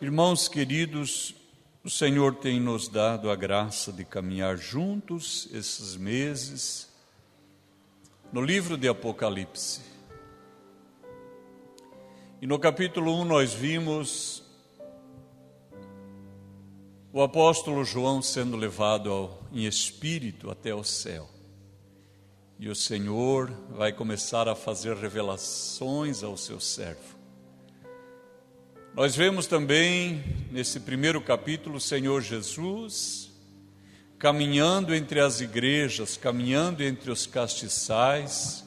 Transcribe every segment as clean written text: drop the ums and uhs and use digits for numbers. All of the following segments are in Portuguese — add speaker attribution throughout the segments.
Speaker 1: Irmãos queridos, o Senhor tem nos dado a graça de caminhar juntos esses meses no livro de Apocalipse. E no capítulo 1 nós vimos o apóstolo João sendo levado em espírito até o céu. E o Senhor vai começar a fazer revelações ao seu servo. Nós vemos também, nesse primeiro capítulo, o Senhor Jesus caminhando entre as igrejas, caminhando entre os castiçais,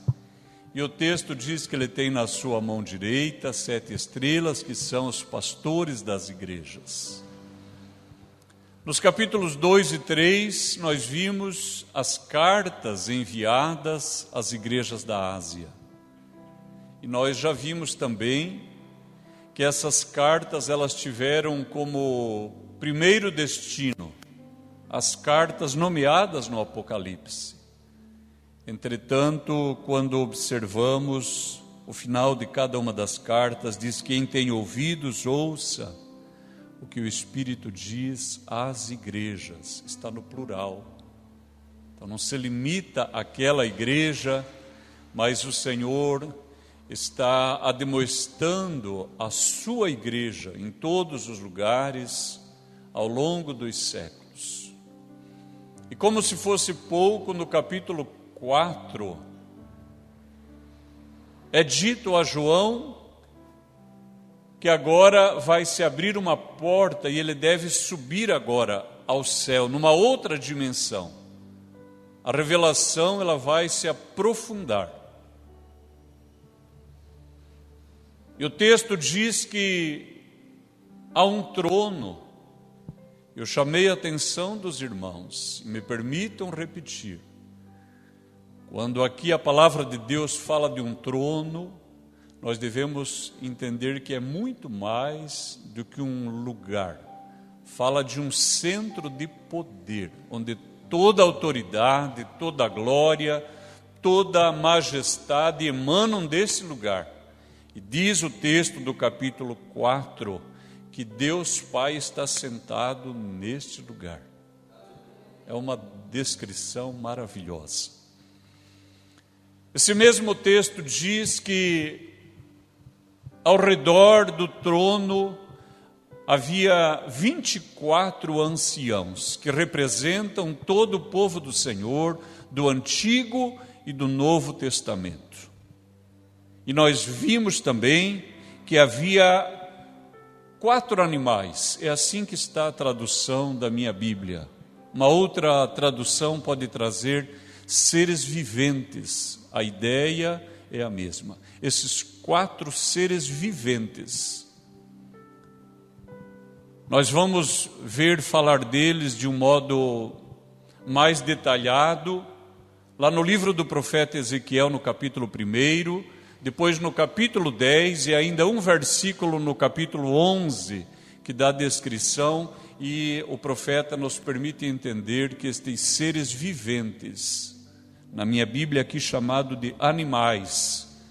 Speaker 1: e o texto diz que ele tem na sua mão direita 7 estrelas, que são os pastores das igrejas. Nos capítulos 2 e 3, nós vimos as cartas enviadas às igrejas da Ásia. E nós já vimos também que essas cartas elas tiveram como primeiro destino as cartas nomeadas no Apocalipse. Entretanto, quando observamos o final de cada uma das cartas, diz: quem tem ouvidos, ouça o que o Espírito diz às igrejas. Está no plural. Então não se limita àquela igreja, mas o Senhor está admoestando a sua igreja em todos os lugares ao longo dos séculos. E como se fosse pouco, no capítulo 4, é dito a João que agora vai se abrir uma porta e ele deve subir agora ao céu, numa outra dimensão. A revelação ela vai se aprofundar. E o texto diz que há um trono. Eu chamei a atenção dos irmãos, e me permitam repetir. Quando aqui a palavra de Deus fala de um trono, nós devemos entender que é muito mais do que um lugar. Fala de um centro de poder, onde toda a autoridade, toda a glória, toda a majestade emanam desse lugar. E diz o texto do capítulo 4 que Deus Pai está sentado neste lugar. É uma descrição maravilhosa. Esse mesmo texto diz que ao redor do trono havia 24 anciãos que representam todo o povo do Senhor, do Antigo e do Novo Testamento. E nós vimos também que havia 4 animais. É assim que está a tradução da minha Bíblia. Uma outra tradução pode trazer seres viventes. A ideia é a mesma. Esses 4 seres viventes. Nós vamos ver falar deles de um modo mais detalhado lá no livro do profeta Ezequiel, no capítulo 1, depois no capítulo 10 e ainda um versículo no capítulo 11 que dá a descrição, e o profeta nos permite entender que estes seres viventes, na minha Bíblia aqui chamado de animais,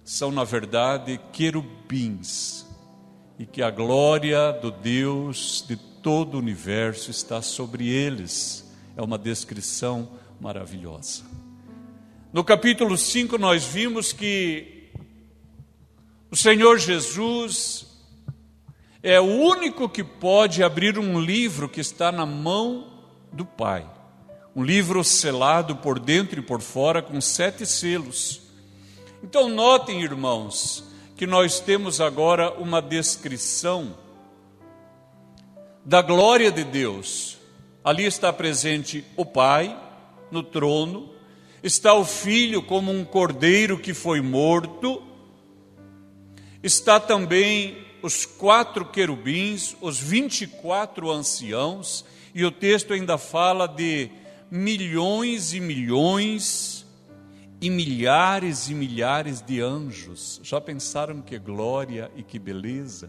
Speaker 1: são na verdade querubins, e que a glória do Deus de todo o universo está sobre eles. É uma descrição maravilhosa. No capítulo 5 nós vimos que o Senhor Jesus é o único que pode abrir um livro que está na mão do Pai. Um livro selado por dentro e por fora com 7 selos. Então notem, irmãos, que nós temos agora uma descrição da glória de Deus. Ali está presente o Pai no trono, está o Filho como um cordeiro que foi morto, está também os 4 querubins, os 24 anciãos, e o texto ainda fala de milhões e milhões e milhares de anjos. Já pensaram que glória e que beleza?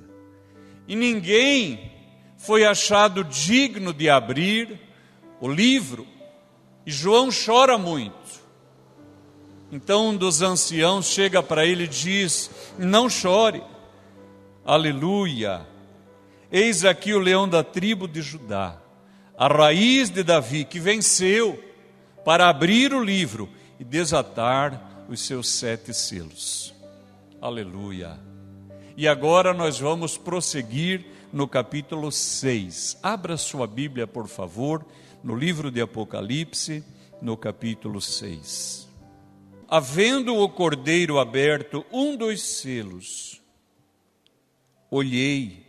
Speaker 1: E ninguém foi achado digno de abrir o livro, e João chora muito. Então um dos anciãos chega para ele e diz: não chore, aleluia, Eis aqui o leão da tribo de Judá, a raiz de Davi, que venceu para abrir o livro e desatar os seus 7 selos. Aleluia! E agora nós vamos prosseguir no capítulo 6. Abra sua Bíblia, por favor, no livro de Apocalipse, no capítulo 6. Havendo o cordeiro aberto um dos selos, olhei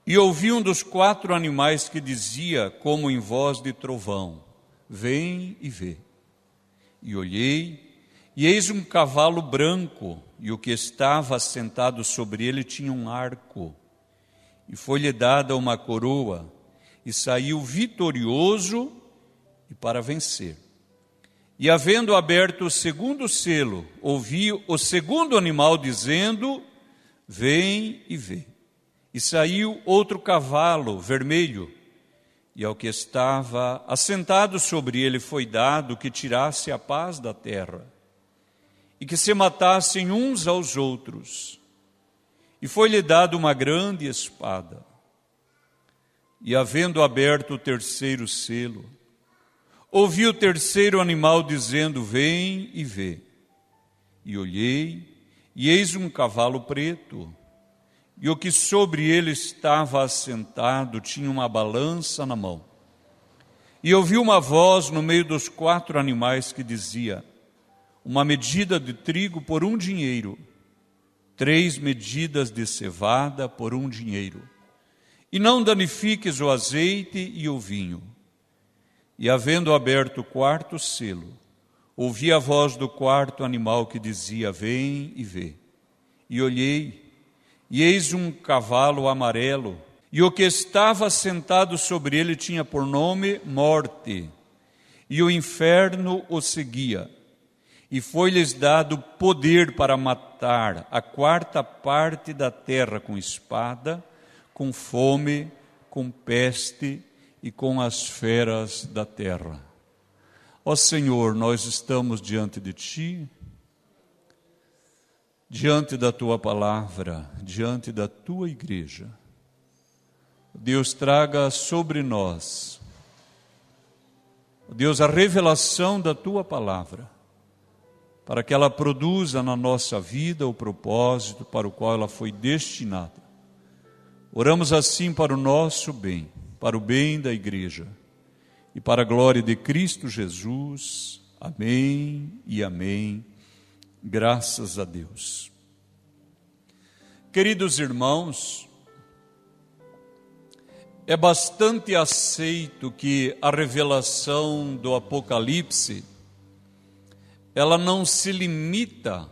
Speaker 1: e ouvi um dos 4 animais que dizia, como em voz de trovão: vem e vê. E olhei, e eis um cavalo branco, e o que estava assentado sobre ele tinha um arco, e foi-lhe dada uma coroa, e saiu vitorioso e para vencer. E havendo aberto o 2º selo, ouvi o 2º animal dizendo: vem e vê. E saiu outro cavalo vermelho, e ao que estava assentado sobre ele foi dado que tirasse a paz da terra, e que se matassem uns aos outros. E foi-lhe dado uma grande espada. E havendo aberto o 3º selo, ouvi o 3º animal dizendo: vem e vê. E olhei, e eis um cavalo preto, e o que sobre ele estava assentado tinha uma balança na mão. E ouvi uma voz no meio dos 4 animais que dizia: uma medida de trigo por 1 dinheiro, 3 medidas de cevada por 1 dinheiro. E não danifiques o azeite e o vinho. E havendo aberto o 4º selo, ouvi a voz do 4º animal que dizia: vem e vê. E olhei, e eis um cavalo amarelo, e o que estava sentado sobre ele tinha por nome Morte, e o inferno o seguia. E foi-lhes dado poder para matar a 4ª parte da terra com espada, com fome, com peste e com as feras da terra. Ó Senhor, nós estamos diante de Ti, diante da Tua palavra, diante da Tua igreja. Deus, traga sobre nós, Deus, a revelação da Tua palavra, para que ela produza na nossa vida o propósito para o qual ela foi destinada. Oramos assim para o nosso bem, para o bem da igreja e para a glória de Cristo Jesus. Amém e amém. Graças a Deus. Queridos irmãos, é bastante aceito que a revelação do Apocalipse ela não se limita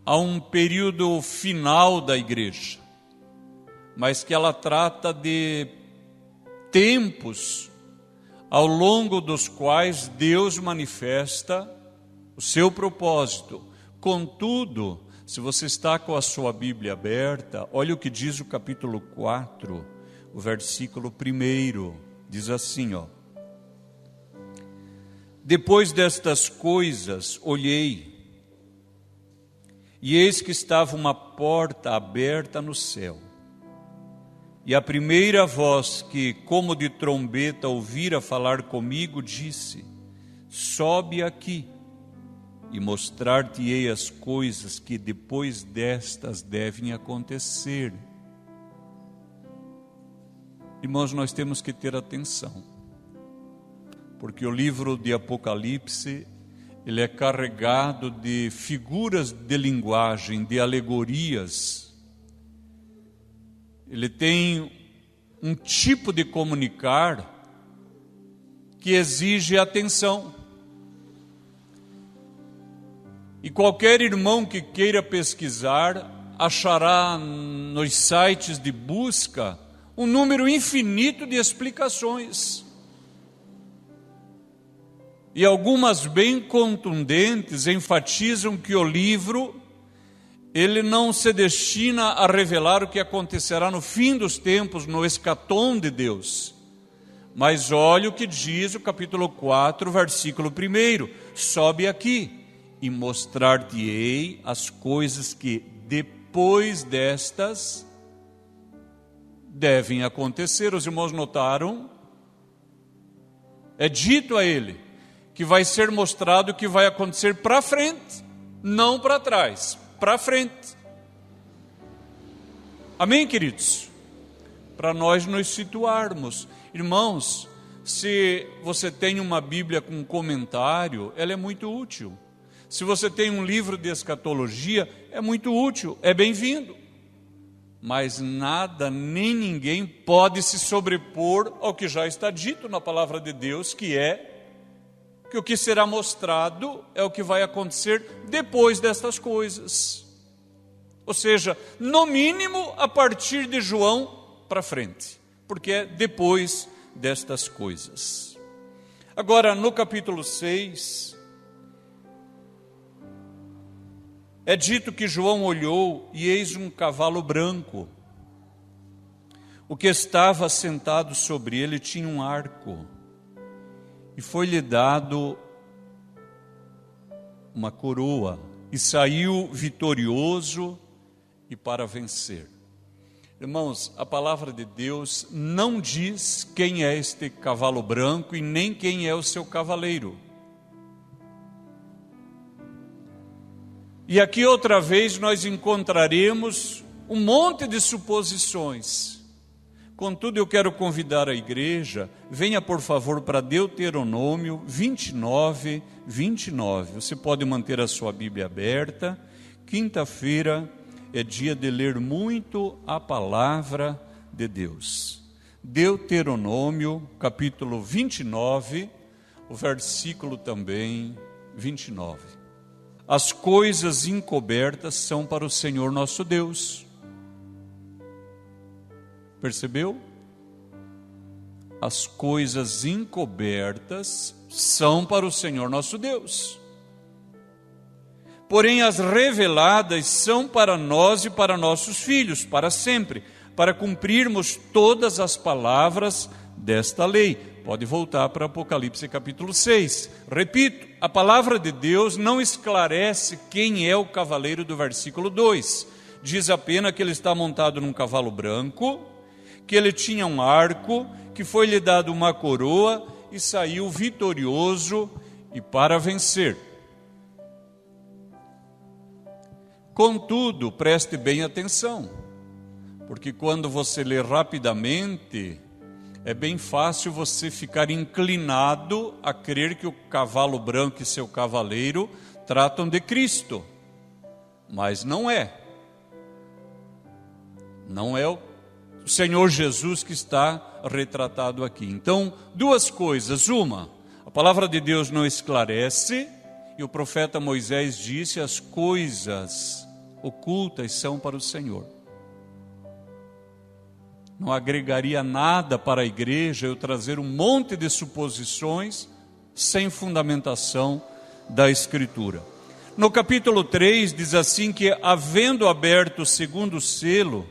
Speaker 1: a um período final da igreja, mas que ela trata de tempos ao longo dos quais Deus manifesta o seu propósito. Contudo, se você está com a sua Bíblia aberta, olha o que diz o capítulo 4, o versículo 1, diz assim, ó: depois destas coisas olhei, e eis que estava uma porta aberta no céu. E a primeira voz que, como de trombeta, ouvira falar comigo, disse: sobe aqui, e mostrar-te-ei as coisas que depois destas devem acontecer. Irmãos, nós temos que ter atenção, porque o livro de Apocalipse, ele é carregado de figuras de linguagem, de alegorias. Ele tem um tipo de comunicar que exige atenção. E qualquer irmão que queira pesquisar, achará nos sites de busca um número infinito de explicações. E algumas bem contundentes enfatizam que o livro, ele não se destina a revelar o que acontecerá no fim dos tempos, no escatom de Deus. Mas olha o que diz o capítulo 4, versículo 1: sobe aqui e mostrar-te-ei as coisas que depois destas devem acontecer. Os irmãos notaram? É dito a ele que vai ser mostrado o que vai acontecer para frente, não para trás, para frente. Amém, queridos? Para nós nos situarmos. Irmãos, se você tem uma Bíblia com comentário, ela é muito útil. Se você tem um livro de escatologia, é muito útil, é bem-vindo. Mas nada nem ninguém pode se sobrepor ao que já está dito na palavra de Deus, que o que será mostrado é o que vai acontecer depois destas coisas. Ou seja, no mínimo a partir de João para frente, porque é depois destas coisas. Agora, no capítulo 6, é dito que João olhou e eis um cavalo branco. O que estava sentado sobre ele tinha um arco, e foi-lhe dado uma coroa, e saiu vitorioso e para vencer. Irmãos, a palavra de Deus não diz quem é este cavalo branco e nem quem é o seu cavaleiro. E aqui outra vez nós encontraremos um monte de suposições. Contudo, eu quero convidar a igreja, venha por favor para Deuteronômio 29, 29. Você pode manter a sua Bíblia aberta. Quinta-feira é dia de ler muito a palavra de Deus. Deuteronômio, capítulo 29, o versículo também 29. As coisas encobertas são para o Senhor nosso Deus. Percebeu? As coisas encobertas são para o Senhor nosso Deus. Porém, as reveladas são para nós e para nossos filhos, para sempre, para cumprirmos todas as palavras desta lei. Pode voltar para Apocalipse capítulo 6. Repito, a palavra de Deus não esclarece quem é o cavaleiro do versículo 2. Diz apenas que ele está montado num cavalo branco, que ele tinha um arco, que foi-lhe dado uma coroa e saiu vitorioso e para vencer. Contudo, preste bem atenção, porque quando você lê rapidamente, é bem fácil você ficar inclinado a crer que o cavalo branco e seu cavaleiro tratam de Cristo, mas não é. Não é o Senhor Jesus que está retratado aqui. Então, duas coisas. Uma, a palavra de Deus não esclarece, e o profeta Moisés disse: as coisas ocultas são para o Senhor. Não agregaria nada para a igreja eu trazer um monte de suposições sem fundamentação da Escritura. No capítulo 3 diz assim que, havendo aberto o segundo selo,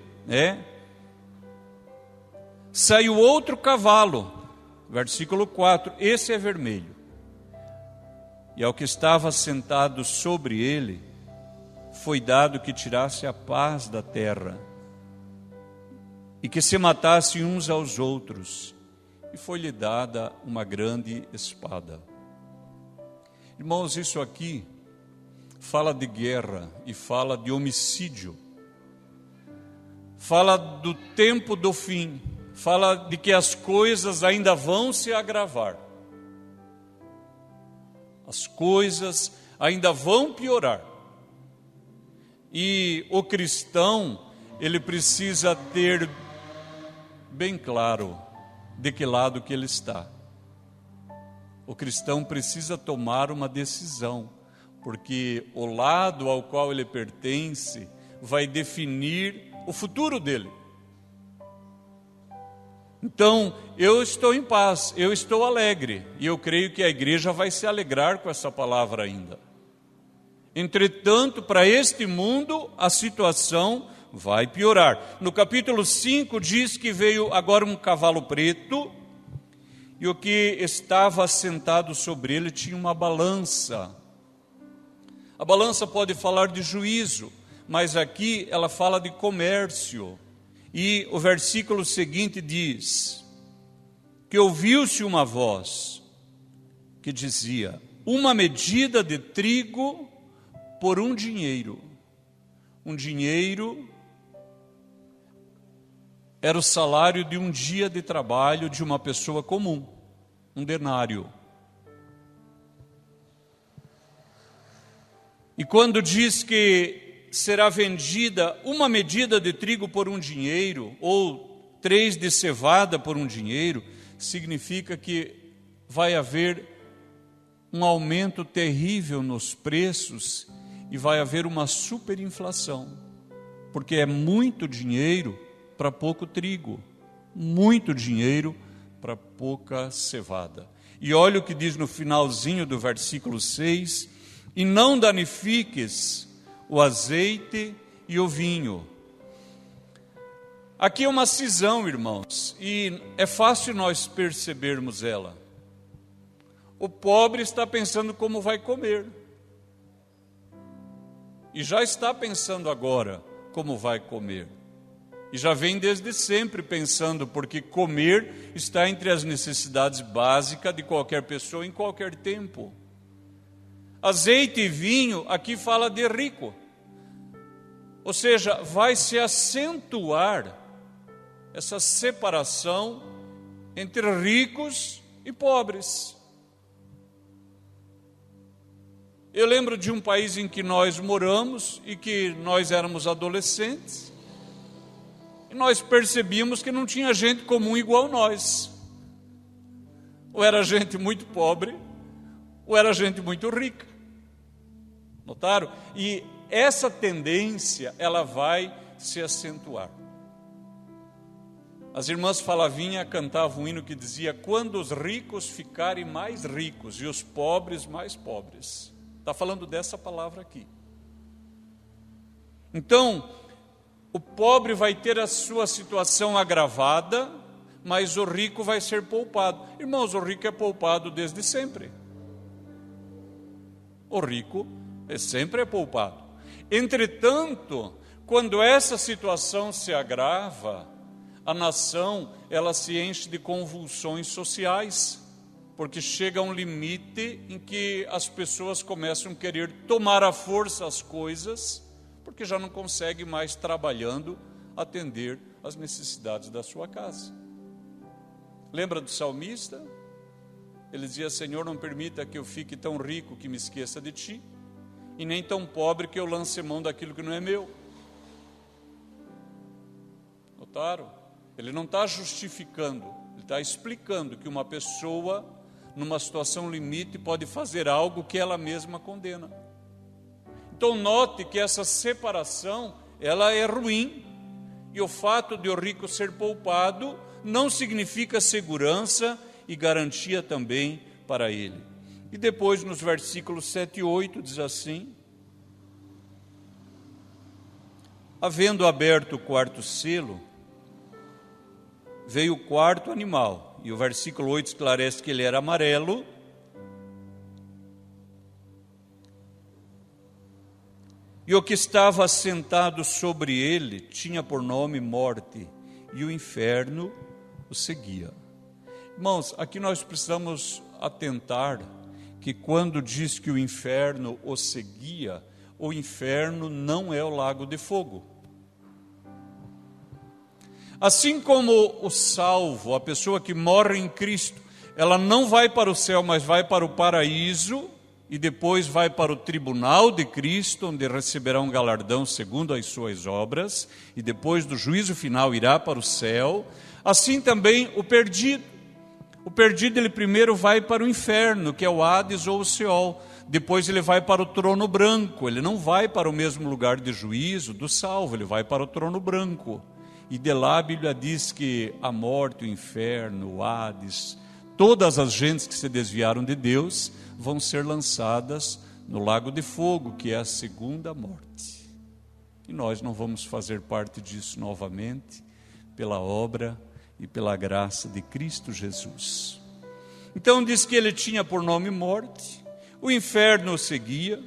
Speaker 1: saiu outro cavalo, versículo 4, esse é vermelho, e ao que estava sentado sobre ele, foi dado que tirasse a paz da terra, e que se matassem uns aos outros, e foi-lhe dada uma grande espada. Irmãos, isso aqui fala de guerra e fala de homicídio, fala do tempo do fim, fala de que as coisas ainda vão se agravar, as coisas ainda vão piorar, e o cristão, ele precisa ter bem claro de que lado que ele está. O cristão precisa tomar uma decisão, porque o lado ao qual ele pertence vai definir o futuro dele. Então, eu estou em paz, eu estou alegre, e eu creio que a igreja vai se alegrar com essa palavra ainda. Entretanto, para este mundo, a situação vai piorar. No capítulo 5 diz que veio agora um cavalo preto, e o que estava sentado sobre ele tinha uma balança. A balança pode falar de juízo, mas aqui ela fala de comércio. E o versículo seguinte diz que ouviu-se uma voz que dizia: uma medida de trigo por um dinheiro. Um dinheiro era o salário de um dia de trabalho de uma pessoa comum, um denário. E quando diz que será vendida uma medida de trigo por um dinheiro, ou 3 de cevada por um dinheiro, significa que vai haver um aumento terrível nos preços e vai haver uma superinflação, porque é muito dinheiro para pouco trigo, muito dinheiro para pouca cevada. E olha o que diz no finalzinho do versículo 6: e não danifiques o azeite e o vinho. Aqui é uma cisão, irmãos, e é fácil nós percebermos ela. O pobre está pensando como vai comer, e já está pensando agora como vai comer, e já vem desde sempre pensando, porque comer está entre as necessidades básicas de qualquer pessoa em qualquer tempo. Azeite e vinho, aqui fala de rico, ou seja, vai se acentuar essa separação entre ricos e pobres. Eu lembro de um país em que nós moramos e que nós éramos adolescentes, e nós percebíamos que não tinha gente comum igual nós. Ou era gente muito pobre, ou era gente muito rica. Notaram? E essa tendência, ela vai se acentuar. As irmãs Falavinha cantavam um hino que dizia: quando os ricos ficarem mais ricos e os pobres mais pobres. Está falando dessa palavra aqui. Então, o pobre vai ter a sua situação agravada, mas o rico vai ser poupado. Irmãos, o rico é poupado desde sempre. O rico sempre é poupado. Entretanto, quando essa situação se agrava, a nação, ela se enche de convulsões sociais, porque chega a um limite em que as pessoas começam a querer tomar à força as coisas, porque já não consegue mais, trabalhando, atender às necessidades da sua casa. Lembra do salmista? Ele dizia: Senhor, não permita que eu fique tão rico que me esqueça de Ti, e nem tão pobre que eu lance mão daquilo que não é meu. Notaram? Ele não está justificando, ele está explicando que uma pessoa, numa situação limite, pode fazer algo que ela mesma condena. Então note que essa separação, ela é ruim, e o fato de o rico ser poupado não significa segurança e garantia também para ele. E depois, nos versículos 7 e 8, diz assim: havendo aberto o quarto selo, veio o quarto animal, e o versículo 8 esclarece que ele era amarelo, e o que estava assentado sobre ele tinha por nome Morte, e o inferno o seguia. Irmãos, aqui nós precisamos atentar que quando diz que o inferno o seguia, o inferno não é o lago de fogo. Assim como o salvo, a pessoa que morre em Cristo, ela não vai para o céu, mas vai para o paraíso, e depois vai para o tribunal de Cristo, onde receberá um galardão segundo as suas obras, e depois do juízo final irá para o céu. Assim também o perdido. O perdido, ele primeiro vai para o inferno, que é o Hades ou o Seol. Depois ele vai para o trono branco. Ele não vai para o mesmo lugar de juízo do salvo, ele vai para o trono branco. E de lá a Bíblia diz que a morte, o inferno, o Hades, todas as gentes que se desviaram de Deus vão ser lançadas no lago de fogo, que é a segunda morte. E nós não vamos fazer parte disso novamente, pela obra e pela graça de Cristo Jesus. Então diz que ele tinha por nome Morte, o inferno o seguia,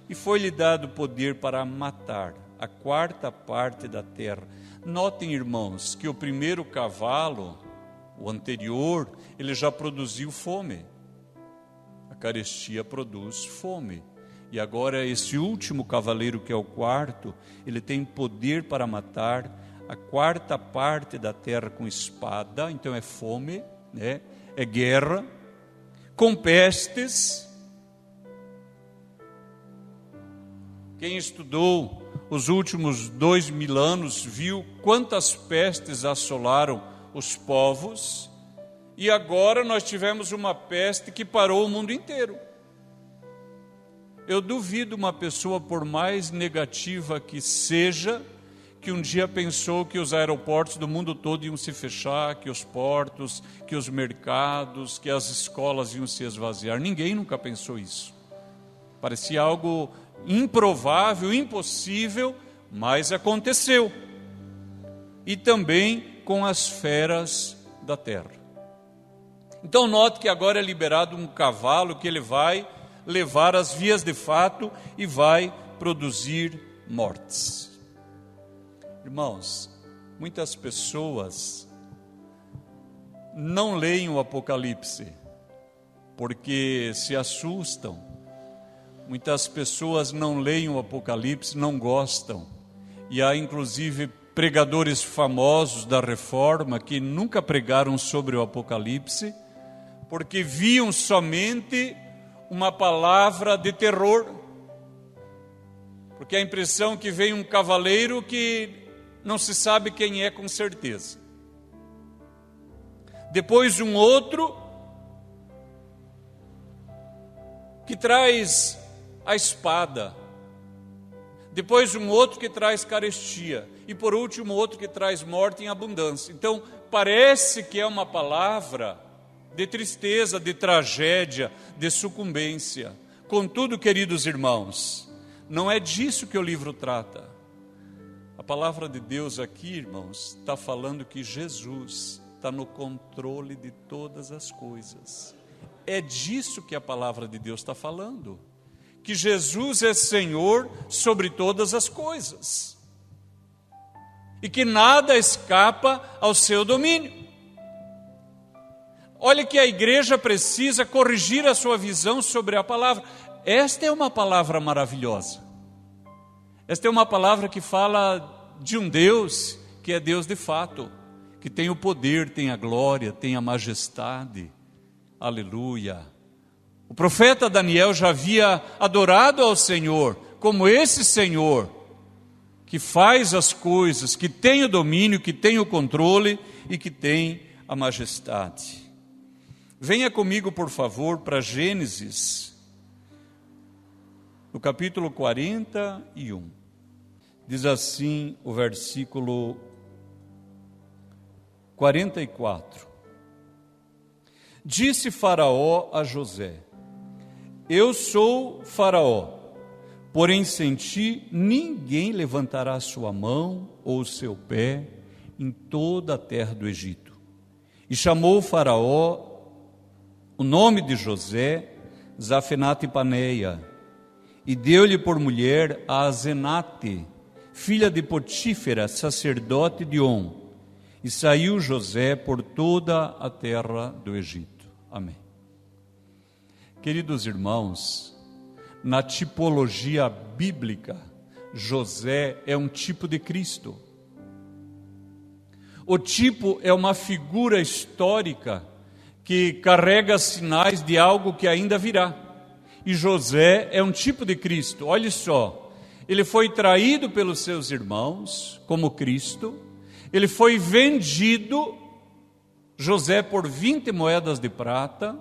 Speaker 1: e foi-lhe dado poder para matar a quarta parte da terra. Notem, irmãos, que o primeiro cavalo, o anterior, ele já produziu fome. A carestia produz fome. E agora esse último cavaleiro, que é o quarto, ele tem poder para matar a quarta parte da terra com espada. Então é fome, né? É guerra, com pestes. Quem estudou os últimos 2000 anos viu quantas pestes assolaram os povos, e agora nós tivemos uma peste que parou o mundo inteiro. Eu duvido uma pessoa, por mais negativa que seja, que um dia pensou que os aeroportos do mundo todo iam se fechar, que os portos, que os mercados, que as escolas iam se esvaziar. Ninguém nunca pensou isso. Parecia algo improvável, impossível, mas aconteceu. E também com as feras da terra. Então note que agora é liberado um cavalo que ele vai levar as vias de fato e vai produzir mortes. Irmãos, muitas pessoas não leem o Apocalipse porque se assustam. Muitas pessoas não leem o Apocalipse, não gostam. E há inclusive pregadores famosos da Reforma que nunca pregaram sobre o Apocalipse, porque viam somente uma palavra de terror. Porque a impressão que vem um cavaleiro que não se sabe quem é com certeza. Depois um outro que traz a espada. Depois um outro que traz carestia. E por último outro que traz morte em abundância. Então parece que é uma palavra de tristeza, de tragédia, de sucumbência. Contudo, queridos irmãos, não é disso que o livro trata. A palavra de Deus aqui, irmãos, está falando que Jesus está no controle de todas as coisas. É disso que a palavra de Deus está falando. Que Jesus é Senhor sobre todas as coisas. E que nada escapa ao seu domínio. Olha que a igreja precisa corrigir a sua visão sobre a palavra. Esta é uma palavra maravilhosa. Esta é uma palavra que fala de um Deus que é Deus de fato, que tem o poder, tem a glória, tem a majestade. Aleluia. O profeta Daniel já havia adorado ao Senhor como esse Senhor que faz as coisas, que tem o domínio, que tem o controle e que tem a majestade. Venha comigo, por favor, para Gênesis, no capítulo 41. Diz assim o versículo 44. Disse Faraó a José: eu sou Faraó, porém sem ti ninguém levantará sua mão ou seu pé em toda a terra do Egito. E chamou Faraó o nome de José, Zafenate-Paneia, e deu-lhe por mulher a Asenate, filha de Potífera, sacerdote de On. E saiu José por toda a terra do Egito. Amém. Queridos irmãos, na tipologia bíblica, José é um tipo de Cristo. O tipo é uma figura histórica que carrega sinais de algo que ainda virá. E José é um tipo de Cristo. Olhe só, ele foi traído pelos seus irmãos como Cristo, ele foi vendido, José, por 20 moedas de prata,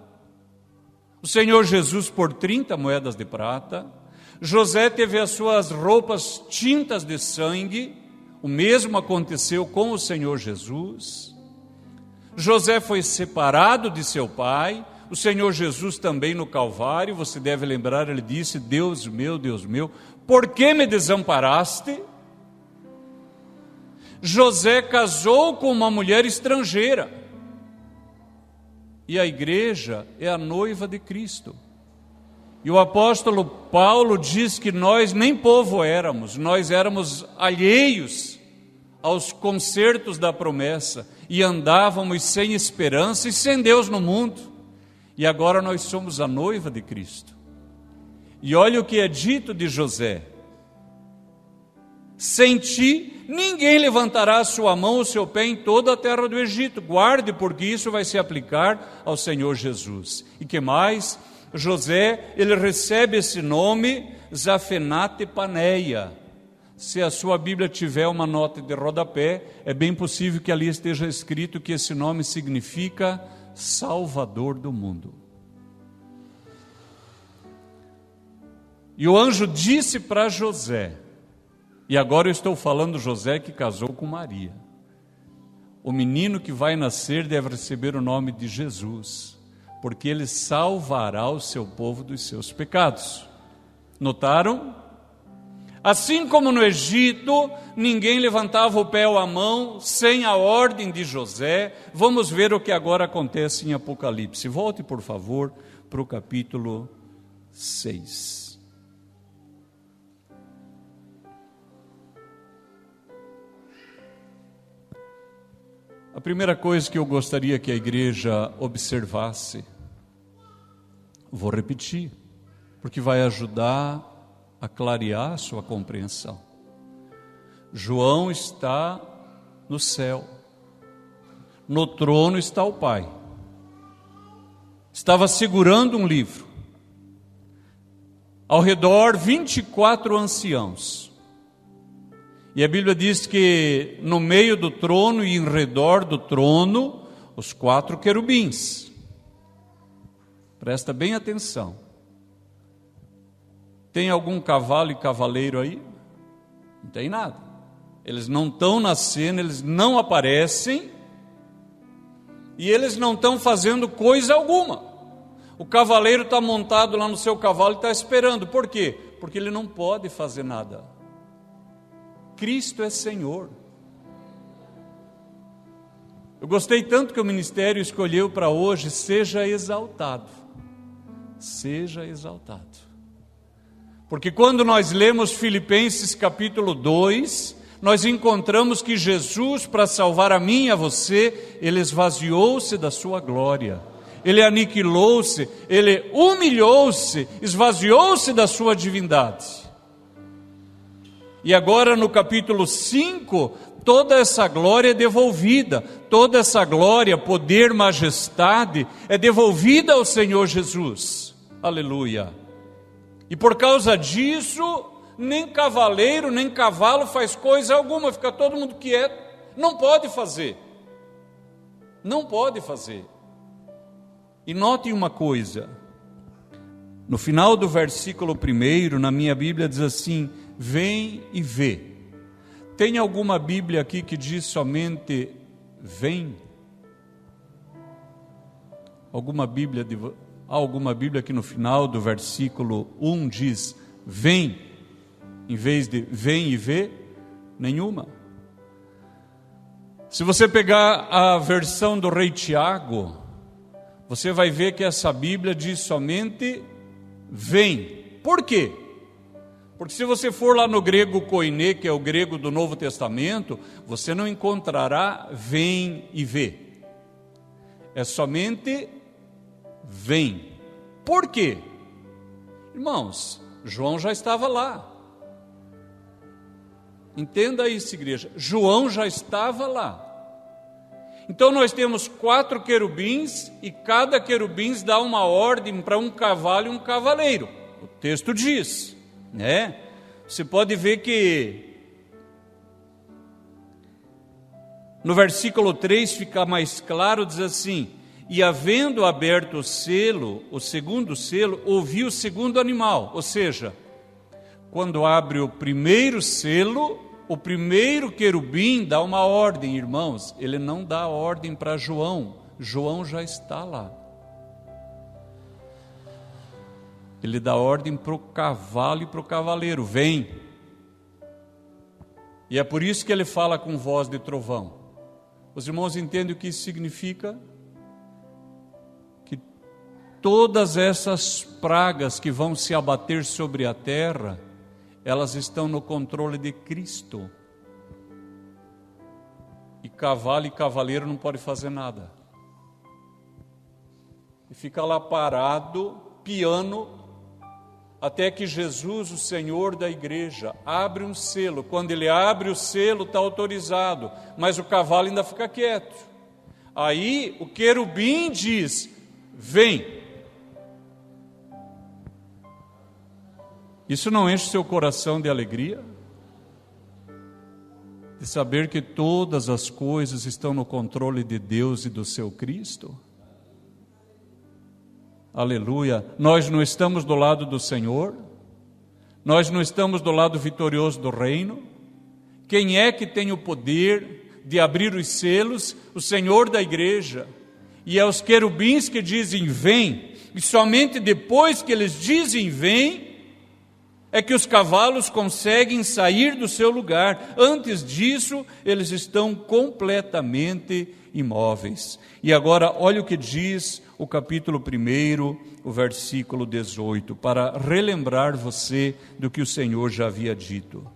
Speaker 1: o Senhor Jesus por 30 moedas de prata. José teve as suas roupas tintas de sangue, o mesmo aconteceu com o Senhor Jesus. José foi separado de seu pai, o Senhor Jesus também no Calvário, você deve lembrar, ele disse: Deus meu, por que me desamparaste? José casou com uma mulher estrangeira, e a igreja é a noiva de Cristo. E o apóstolo Paulo diz que nós nem povo éramos, nós éramos alheios aos concertos da promessa e andávamos sem esperança e sem Deus no mundo. E agora nós somos a noiva de Cristo. E olha o que é dito de José: sem ti ninguém levantará a sua mão ou seu pé em toda a terra do Egito. Guarde, porque isso vai se aplicar ao Senhor Jesus. E que mais? José, ele recebe esse nome, Zafenate Paneia. Se a sua Bíblia tiver uma nota de rodapé, é bem possível que ali esteja escrito que esse nome significa Salvador do mundo. E o anjo disse para José, e agora eu estou falando José que casou com Maria: o menino que vai nascer deve receber o nome de Jesus, porque ele salvará o seu povo dos seus pecados. Notaram? Assim como no Egito, ninguém levantava o pé ou a mão sem a ordem de José, vamos ver o que agora acontece em Apocalipse. Volte, por favor, para o capítulo 6. A primeira coisa que eu gostaria que a igreja observasse, vou repetir, porque vai ajudar a clarear a sua compreensão. João está no céu, no trono está o Pai, estava segurando um livro, ao redor 24 anciãos, e a Bíblia diz que no meio do trono e em redor do trono, os 4 querubins. Presta bem atenção. Tem algum cavalo e cavaleiro aí? Não tem nada. Eles não estão na cena, eles não aparecem, e eles não estão fazendo coisa alguma. O cavaleiro está montado lá no seu cavalo e está esperando. Por quê? Porque ele não pode fazer nada. Cristo é Senhor. Eu gostei tanto que o ministério escolheu para hoje: seja exaltado. Seja exaltado. Porque quando nós lemos Filipenses capítulo 2, nós encontramos que Jesus, para salvar a mim e a você, ele esvaziou-se da sua glória, ele aniquilou-se, ele humilhou-se, esvaziou-se da sua divindade. E agora no capítulo 5, toda essa glória é devolvida, toda essa glória, poder, majestade é devolvida ao Senhor Jesus. Aleluia. E por causa disso, nem cavaleiro, nem cavalo faz coisa alguma, fica todo mundo quieto, não pode fazer. Não pode fazer. E notem uma coisa, no final do versículo 1, na minha Bíblia diz assim: vem e vê. Tem alguma Bíblia aqui que diz somente vem? Alguma Bíblia Há alguma Bíblia que no final do versículo 1 diz vem, em vez de vem e vê? Nenhuma. Se você pegar a versão do Rei Tiago, você vai ver que essa Bíblia diz somente vem. Por quê? Porque se você for lá no grego koiné, que é o grego do Novo Testamento, você não encontrará vem e vê. É somente vem. Por quê? Irmãos, João já estava lá. Entenda isso, igreja. João já estava lá. Então nós temos 4 querubins e cada querubim dá uma ordem para um cavalo e um cavaleiro. O texto diz, né? Você pode ver que no versículo 3 fica mais claro, diz assim: e havendo aberto o selo, o segundo selo, ouvi o segundo animal. Ou seja, quando abre o primeiro selo, o primeiro querubim dá uma ordem, irmãos. Ele não dá ordem para João. João já está lá. Ele dá ordem para o cavalo e para o cavaleiro: vem. E é por isso que ele fala com voz de trovão. Os irmãos entendem o que isso significa? Que todas essas pragas que vão se abater sobre a terra, elas estão no controle de Cristo. e cavalo e cavaleiro não pode fazer nada. E fica lá parado, piano, até que Jesus, o Senhor da igreja, abre um selo. Quando ele abre o selo, está autorizado, mas o cavalo ainda fica quieto. Aí o querubim diz: vem. Isso não enche seu coração de alegria? De saber que todas as coisas estão no controle de Deus e do seu Cristo? Aleluia! Nós não estamos do lado do Senhor? Nós não estamos do lado vitorioso do reino? Quem é que tem o poder de abrir os selos? O Senhor da igreja. E é os querubins que dizem vem, e somente depois que eles dizem vem, é que os cavalos conseguem sair do seu lugar. Antes disso, eles estão completamente imóveis. E agora, olha o que diz o capítulo 1, o versículo 18, para relembrar você do que o Senhor já havia dito.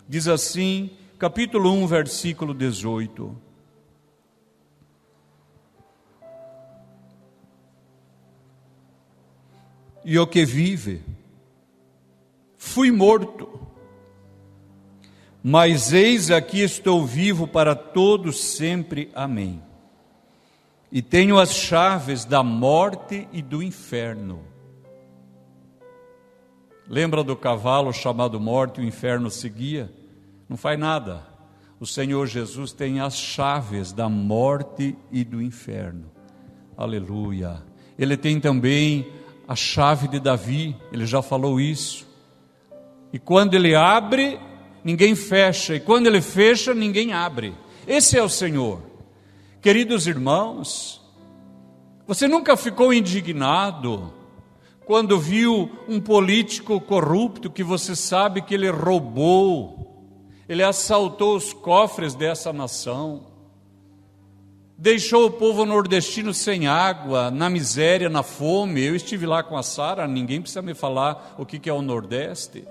Speaker 1: Diz assim, capítulo 1, versículo 18. E o que vive, fui morto, mas eis aqui estou vivo para todos sempre. Amém. E tenho as chaves da morte e do inferno. Lembra do cavalo chamado morte, o inferno seguia? Não faz nada. O Senhor Jesus tem as chaves da morte e do inferno. Aleluia. Ele tem também a chave de Davi, ele já falou isso. E quando ele abre, ninguém fecha, e quando ele fecha, ninguém abre. Esse é o Senhor. Queridos irmãos, você nunca ficou indignado quando viu um político corrupto que você sabe que ele roubou, ele assaltou os cofres dessa nação, deixou o povo nordestino sem água, na miséria, na fome? Eu estive lá com a Sara, ninguém precisa me falar o que é o Nordeste.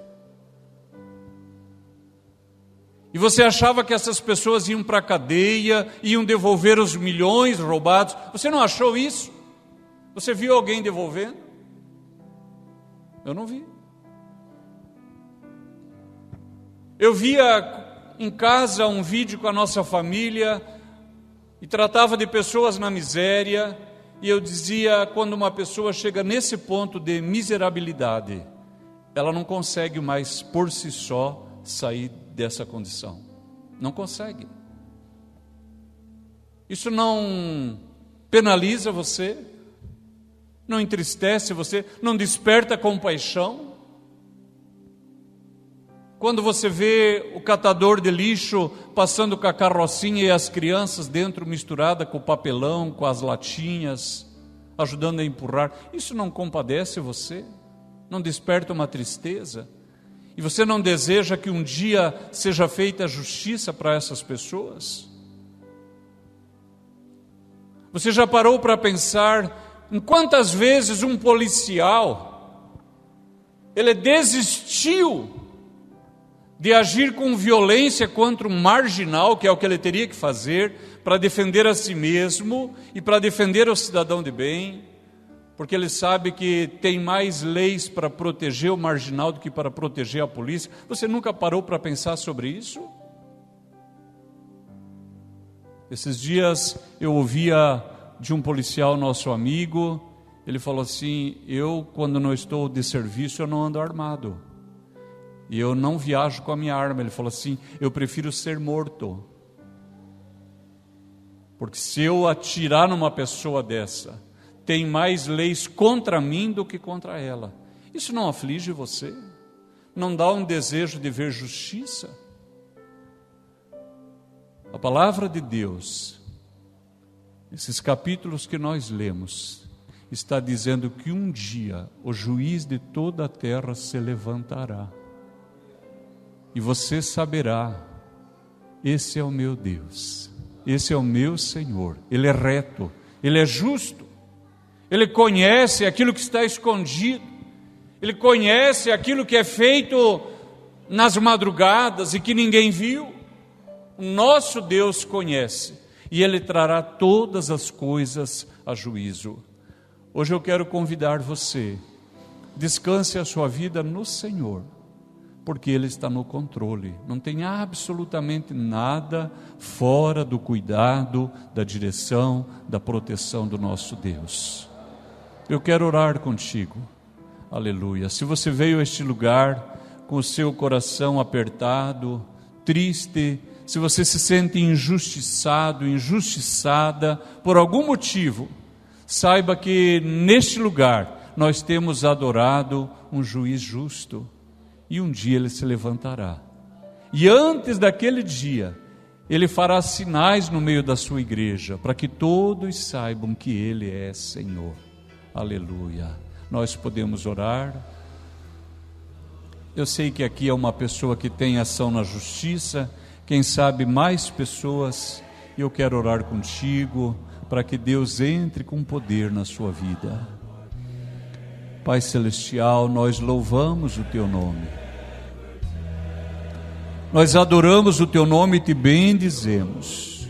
Speaker 1: E você achava que essas pessoas iam para a cadeia, iam devolver os milhões roubados. Você não achou isso? Você viu alguém devolvendo? Eu não vi. Eu via em casa um vídeo com a nossa família e tratava de pessoas na miséria, e eu dizia, quando uma pessoa chega nesse ponto de miserabilidade, ela não consegue mais por si só sair dessa condição. Não consegue. Isso não penaliza você? Não entristece você? Não desperta compaixão? Quando você vê o catador de lixo passando com a carrocinha e as crianças dentro misturada com o papelão, com as latinhas, ajudando a empurrar, isso não compadece você? Não desperta uma tristeza? E você não deseja que um dia seja feita justiça para essas pessoas? Você já parou para pensar em quantas vezes um policial, ele desistiu de agir com violência contra um marginal, que é o que ele teria que fazer, para defender a si mesmo e para defender o cidadão de bem, porque ele sabe que tem mais leis para proteger o marginal do que para proteger a polícia. Você nunca parou para pensar sobre isso? Esses dias eu ouvia de um policial nosso amigo, ele falou assim, eu quando não estou de serviço eu não ando armado, e eu não viajo com a minha arma. Ele falou assim, eu prefiro ser morto, porque se eu atirar numa pessoa dessa, tem mais leis contra mim do que contra ela. Isso não aflige você? Não dá um desejo de ver justiça? A palavra de Deus, esses capítulos que nós lemos, está dizendo que um dia o juiz de toda a terra se levantará. E você saberá, esse é o meu Deus, esse é o meu Senhor, Ele é reto, Ele é justo, Ele conhece aquilo que está escondido, Ele conhece aquilo que é feito nas madrugadas e que ninguém viu. O nosso Deus conhece e Ele trará todas as coisas a juízo. Hoje eu quero convidar você, descanse a sua vida no Senhor, porque Ele está no controle. Não tem absolutamente nada fora do cuidado, da direção, da proteção do nosso Deus. Eu quero orar contigo. Aleluia. Se você veio a este lugar com o seu coração apertado, triste, se você se sente injustiçado, injustiçada por algum motivo, saiba que neste lugar nós temos adorado um juiz justo e um dia ele se levantará. E antes daquele dia, ele fará sinais no meio da sua igreja para que todos saibam que ele é Senhor. Aleluia. Nós podemos orar. Eu sei que aqui é uma pessoa que tem ação na justiça, quem sabe mais pessoas, e eu quero orar contigo para que Deus entre com poder na sua vida. Pai Celestial, nós louvamos o Teu nome, nós adoramos o Teu nome e Te bendizemos.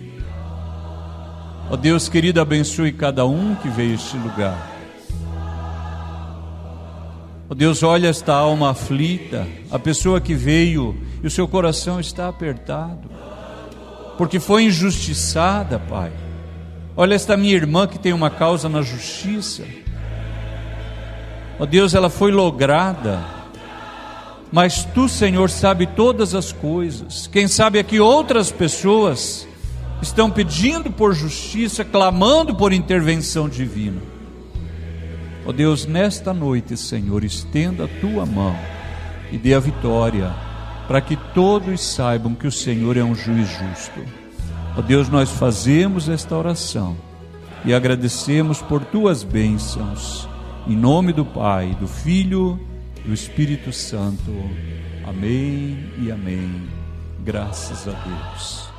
Speaker 1: Ó Deus querido, abençoe cada um que veio a este lugar. Ó Deus, olha esta alma aflita, a pessoa que veio e o seu coração está apertado, porque foi injustiçada, Pai. Olha esta minha irmã que tem uma causa na justiça. Ó Deus, ela foi lograda, mas Tu, Senhor, sabe todas as coisas. Quem sabe aqui outras pessoas estão pedindo por justiça, clamando por intervenção divina. Ó Deus, nesta noite, Senhor, estenda a Tua mão e dê a vitória, para que todos saibam que o Senhor é um juiz justo. Ó Deus, nós fazemos esta oração e agradecemos por Tuas bênçãos, em nome do Pai, do Filho e do Espírito Santo. Amém e amém. Graças a Deus.